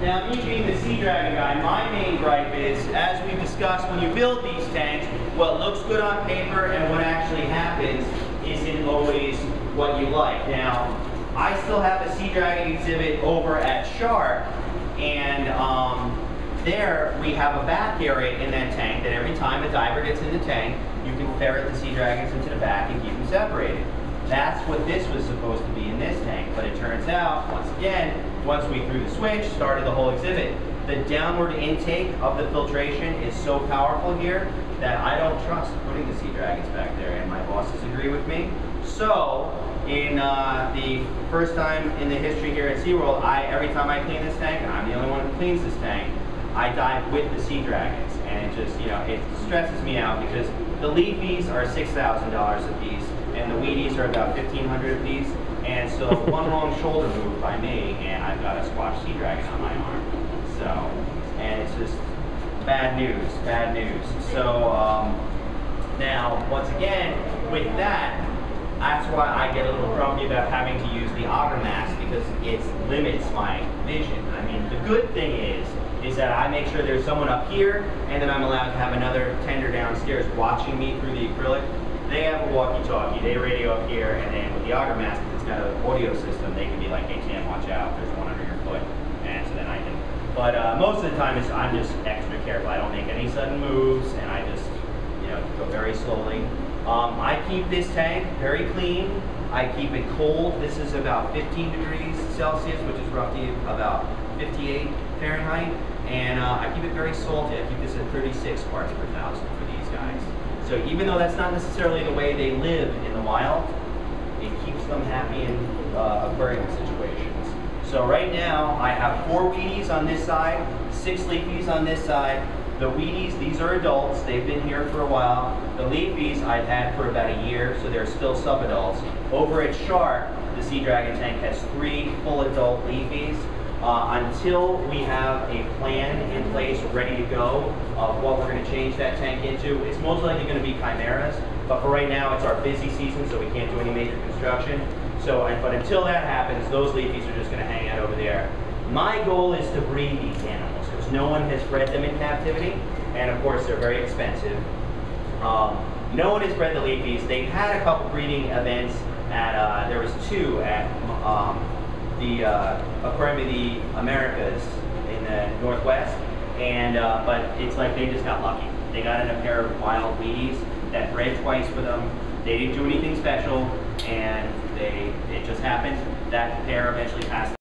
Now, me being the Sea Dragon guy, my main gripe is, as we discussed, when you build these tanks, what looks good on paper and what actually happens isn't always what you like. Now, I still have a Sea Dragon exhibit over at Shark, and there we have a back area in that tank that every time a diver gets in the tank, you can ferret the Sea Dragons into the back and keep them separated. That's what this was supposed to be in this tank, but it turns out, once again, once we threw the switch, started the whole exhibit, the downward intake of the filtration is so powerful here that I don't trust putting the Sea Dragons back there, and my bosses agree with me. So, in the first time in the history here at SeaWorld, every time I clean this tank, and I'm the only one who cleans this tank, I dive with the Sea Dragons, and it just, it stresses me out because the leafies are $6,000 a piece, and the weedies are about $1,500 a piece, and so one wrong shoulder move by me, and I've got a squash Sea Dragon on my arm. So, and it's just bad news, bad news. So, now, once again, with that, that's why I get a little grumpy about having to use the auger mask, because it limits my vision. I mean, the good thing is that I make sure there's someone up here, and then I'm allowed to have another tender downstairs watching me through the acrylic. They have a walkie-talkie, they radio up here, and then with the auger mask, it's got an audio system, they can be like, hey Tim, watch out, there's one under your foot, and so then I can. But most of the time, I'm just extra careful. I don't make any sudden moves, and I just, go very slowly. I keep this tank very clean. I keep it cold. This is about 15 degrees Celsius, which is roughly about 58 Fahrenheit. And I keep it very salty. I keep this at 36 parts per thousand for these guys. So even though that's not necessarily the way they live in the wild, it keeps them happy in aquarium situations. So right now, I have 4 weedies on this side, 6 leafies on this side. The weedies, these are adults. They've been here for a while. The leafies I've had for about a year, so they're still sub-adults. Over at Shark, the Sea Dragon tank has 3 full adult leafies. Until we have a plan in place ready to go of what we're going to change that tank into, it's most likely going to be chimeras. But for right now, it's our busy season, so we can't do any major construction. So, but until that happens, those leafies are just going to hang out over there. My goal is to breed these animals, because no one has bred them in captivity, and of course they're very expensive. No one has bred the leafies. They've had a couple breeding events at, there was 2 at the Aquarium of the Americas in the Northwest, and but it's like they just got lucky. They got in a pair of wild weedies that bred twice for them. They didn't do anything special, and it just happened. That pair eventually passed